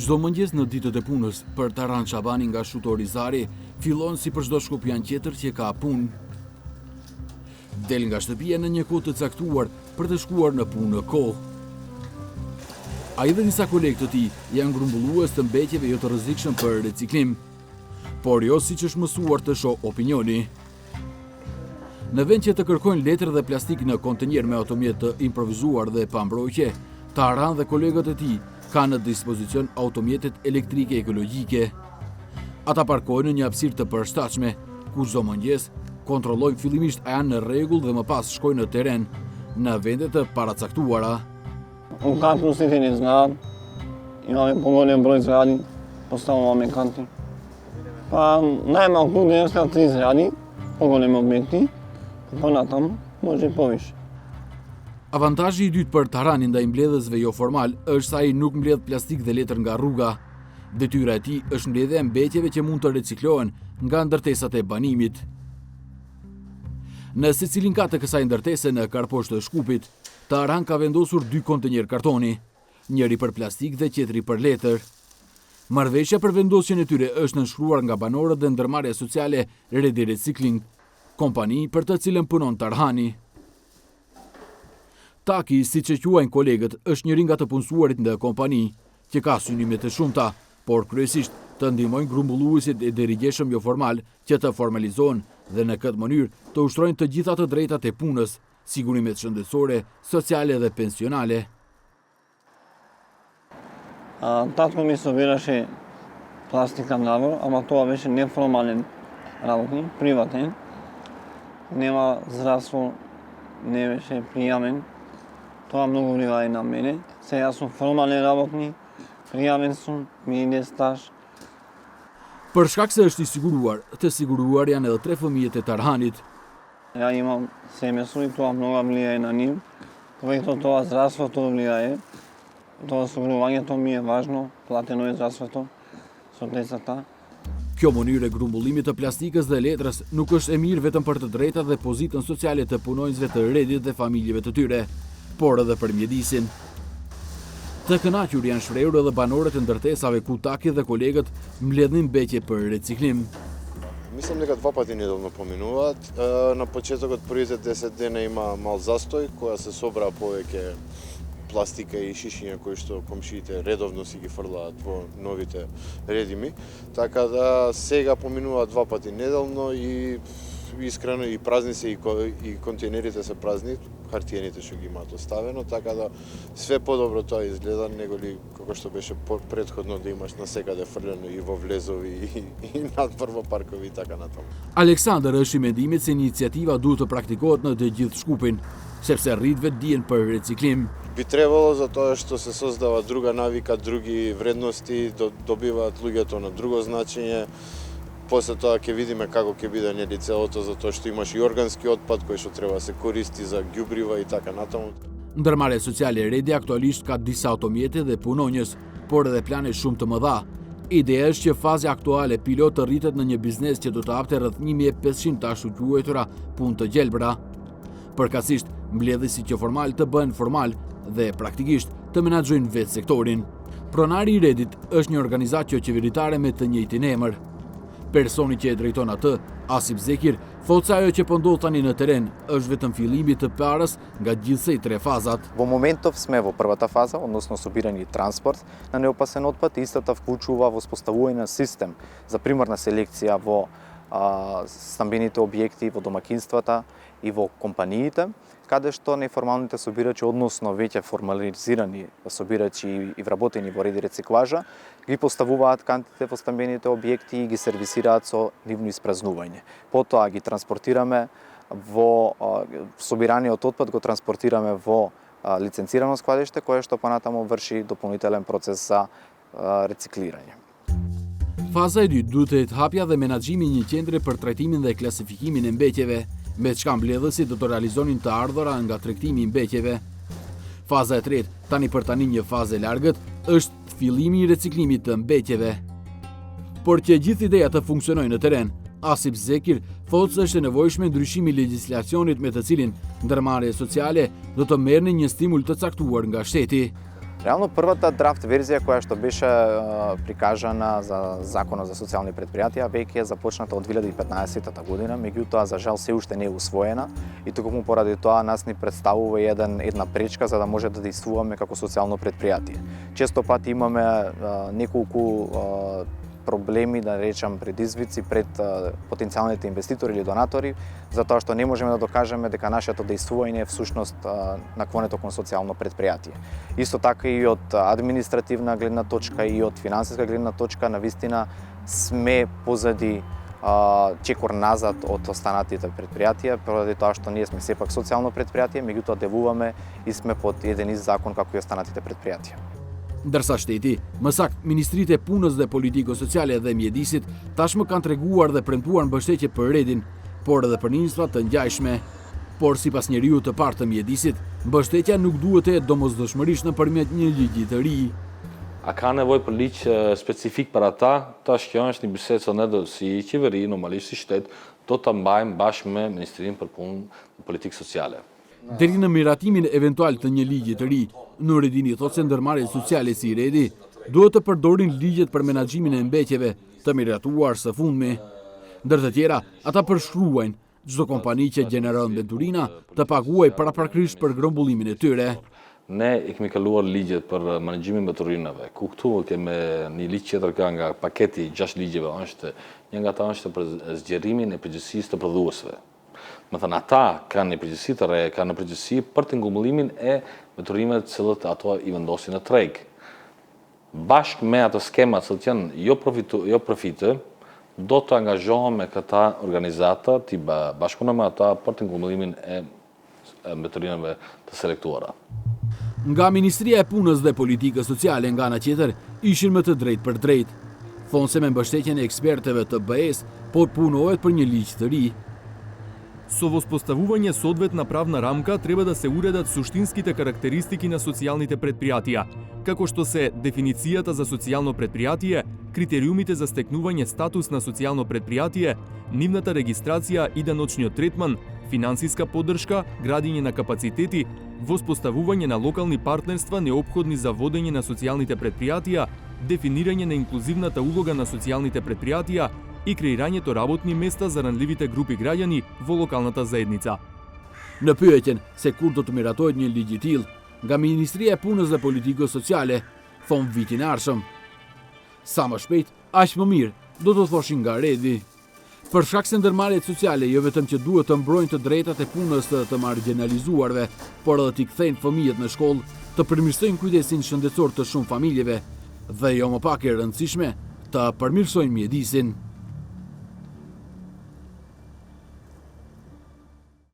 Çdo mëngjes në ditët e punës, për Taran Shabani nga Shutori Zari, fillon si për çdo shkopjan tjetër që ka punë. Del nga shtëpia në një kohë të caktuar për të shkuar në punë në kohë. Ai dhe disa kolegë të tij janë grumbullues të mbetjeve jo të rrezikshëm për reciklim, por jo siç është mësuar të shoh opinioni. Në vend që të kërkojnë letër dhe plastik në kontenjer me automjet të improvizuar dhe pa mbrojtje, Taran dhe kolegët e tij kanë në dispozicion automjetet elektrike ekologjike. Ata parkojnë në një hapësirë të përshtatshme, ku çdo mëngjes kontrollojnë fillimisht a janë në rregull dhe më pas shkojnë në teren, në vendet të paracaktuara. Unë kam pusitin e znat, imam pogonin broj zradi, postavamo me kanti. Pa najma u kude është 3 zradi, pogonin objekti, po na tam može povish. Avantazhi i dytë për Taranin ndaj mbledhësve jo formal është se ai nuk mbledh plastik dhe letër nga rruga. Detyra e tij është mbledhja e mbetjeve që mund të reciklohen nga ndërtesat e banimit. Në secilin kat të kësaj ndërtese në Karposhtë të Shkupit, Taran ka vendosur 2 kontenjer kartoni, njëri për plastik dhe tjetri për letër. Marrëveshja për vendosjen e tyre është nënshkruar nga banorët dhe ndërmarrja sociale Ready Recycling, kompani për të cilën punon Tarhani. Taki, siç e quajnë kolegët, është njëri nga të punësuarit në kompani, që ka synime të shumta, por kryesisht të ndihmojnë grumbulluesit e derigjeshëm jo formal që të formalizohen dhe në këtë mënyrë të ushtrojnë të gjitha të drejtat e punës, sigurimet shëndetësore, sociale dhe pensionale. Tatko mi собираше пластика наво, ама тоа беше неформален работник, приватен. Нема здравство, не беше пријамен. Тоа многу влијае на мене. Сега сум формален работник, пријамен сум, ми иде стаж. Për shkak se është i siguruar, të siguruar janë edhe 3 fëmijët e Tarhanit. Ja имам семејство и тоа многу влијае на нив. Повеќе тоа здравството влијае. Тоа осигурувањето ми е важно, платено е здравството со децата. Kjo mënyrë e grumbullimit të plastikës dhe letrës nuk është e mirë vetëm për të drejtat dhe pozitën sociale të punonjësve të Redit dhe familjeve të tyre, por edhe për mjedisin. Të kënaqur janë shprehur edhe banorët e ndërtesave ku Taki dhe kolegët mbledhin mbetje për reciklim. Мислам дека 2 пати неделно поминуваат. На почетокот првите 10 дена има мал застој, која се собра повеќе пластика и шишиња кои што комшиите редовно си ги фрлаат во новите редими. Така да сега поминуваат 2 пати неделно и искрено и празни се и контейнерите се празни, хартиените што ги имаат оставено, така да све подобро тоа изгледа неголи како што беше претходно да имаш насекаде фрлено и во влезови и надвор во паркови и така натаму. Aleksandër është i mendimit se iniciativa duhet të praktikohet në të gjithë Shkupin, sepse rritëve dijen për reciklim. Би требало за тоа што се создава друга навика, други вредности, добиваат луѓето на друго значење. После тоа ќе видиме како ќе биде нели целото, затоа што имаш и органски отпад кој што треба да се користи за ѓубрива и така натаму. Ndërmarrja sociale Redi aktualisht ka disa automjete dhe punonjës, por edhe plane shumë të mëdha. Ideja është që faza aktuale pilot të rritet në një biznes që do të hapte rreth 1500 të ashtu quajtura punë të gjelbra. Përkatësisht, mbledhësit që formal të bëhen formal dhe praktikisht të menaxhojnë vetë sektorin. Pronari i Redit është një organizatë qeveritare me të njëjtin emër. Personi që e drejton atë, Asip Zekir, thotë se ajo që po ndodh tani në teren është vetëm fillimi të parës nga gjithsej 3 fazat. Во моментов сме во првата фаза, односно собирање и транспорт на неопасен отпад, истата вклучува воспоставување на систем за примарна селекција во стамбените објекти, во домакинствата и во компаниите, каде што неформалните собирачи, односно веќе формализирани собирачи и вработени во Реди рециклажа, ги поставуваат кантите во стамбените објекти и ги сервисираат со нивно испразнување. Потоа ги транспортираме во собираниот отпад, го транспортираме во лиценцирано складиште, кое што понатаму врши дополнителен процес за рециклирање. Faza e dytë duhet të jetë hapja dhe menaxhimi i një qendre për trajtimin dhe klasifikimin e mbetjeve, me çka mbledhësit do të realizonin të ardhura nga tregtimi i mbetjeve. Faza e tretë, tani për tani një fazë e largët, është fillimi i reciklimit të mbetjeve. Por që gjithë ideja të funksionojë në teren, Asip Zekir thotë se është e nevojshme ndryshimi i legjislacionit me të cilin ndërmarrja sociale do të merrni një stimul të caktuar nga shteti. Реално првата драфт верзија која што беше прикажана за Законот за социјални претпријатија веќе е започната од 2015 година, меѓутоа за жал се уште не е усвоена и токму поради тоа нас ни представува една пречка за да може да действуваме како социјално претпријатие. Често пати имаме неколку проблеми, да речам, предизвици пред потенцијалните инвеститори или донатори, затоа што не можеме да докажеме дека нашето действување е всушност наклонето кон социјално претпријатие. Исто така и од административна гледна точка и од финансиска гледна точка, навистина сме позади чекор назад од останатите претпријатија, поради тоа што ние сме сепак социјално претпријатие, меѓутоа девуваме и сме под еден ист закон како и останатите претпријатија. Ndërsa shteti, më saktë Ministritë e Punës dhe Politikës Sociale dhe Mjedisit tashmë kanë treguar dhe premtuar mbështetje për Redin, por edhe për ministra të ngjajshme. Por sipas njeriu të parë të Mjedisit, mbështetja nuk duhet të jetë domosdoshmërisht nëpërmjet një ligji të ri. A ka nevojë për ligj specifik për ata? Tash kjo është një bisedë që ne si qeveri, normalisht si shtet, do ta mbajmë bashkë me Ministrinë për Punë dhe Politikë Sociale. Deri në miratimin eventual të një ligji të ri, Nureddini thotë se ndërmarrjet sociale si Redi duhet të përdorin ligjet për menaxhimin e mbetjeve të miratuar së fundmi. Ndër të tjera, ata përshkruajnë çdo kompani që gjeneron venturina të paguaj paraprakisht për grumbullimin e tyre. Ne i kemi kaluar ligjet për menaxhimin e veturinave, ku këtu kemi një ligj tjetër nga paketi 6 ligjeve, është një nga ata është për zgjerimin e përgjegjësisë të prodhuesve. Më thënë, ata kanë një përgjegjësi të re, kanë një përgjegjësi për të ngumbullimin e veturimeve të cilët ato i vendosin në treg. Bashkë me ato skema që janë jo profite, do të angazhohem me këta organizata, të bashkëpunojmë me ata për të ngumbullimin e veturimeve të selektuara. Nga Ministria e Punës dhe Politikës Sociale nga ana tjetër ishin më të drejtë për drejtë. Thonë se me mbështetjen e ekspertëve të BE-s, po punohet për një ligj të ri. Со воспоставување соодветна правна рамка треба да се уредат суштинските карактеристики на социјалните претпријатија, како што се дефиницијата за социјално претпријатие, критериумите за стекнување статус на социјално претпријатие, нивната регистрација и даночниот третман, финансиска поддршка, градење на капацитети, воспоставување на локални партнерства неопходни за водење на социјалните претпријатија, дефинирање на инклузивната улога на социјалните претпријатија и креирањето работни места за ранливите групи граѓани во локалната заедница. Në pyetjen se kur do të miratohet një ligj i tillë, nga Ministria e Punës dhe Politikës Sociale thonë vitin e ardhshëm. Sa më shpejt, aq më mirë, do të thoshin nga Redi. Për shkak se ndërmarrjet sociale jo vetëm që duhet të mbrojnë të drejtat e punës të marginalizuarve, por edhe t'i kthejnë fëmijët në shkollë, të përmirësojnë kujdesin shëndetësor të shumë familjeve dhe jo më pak e rëndësishme, të përmirësojnë mjedisin.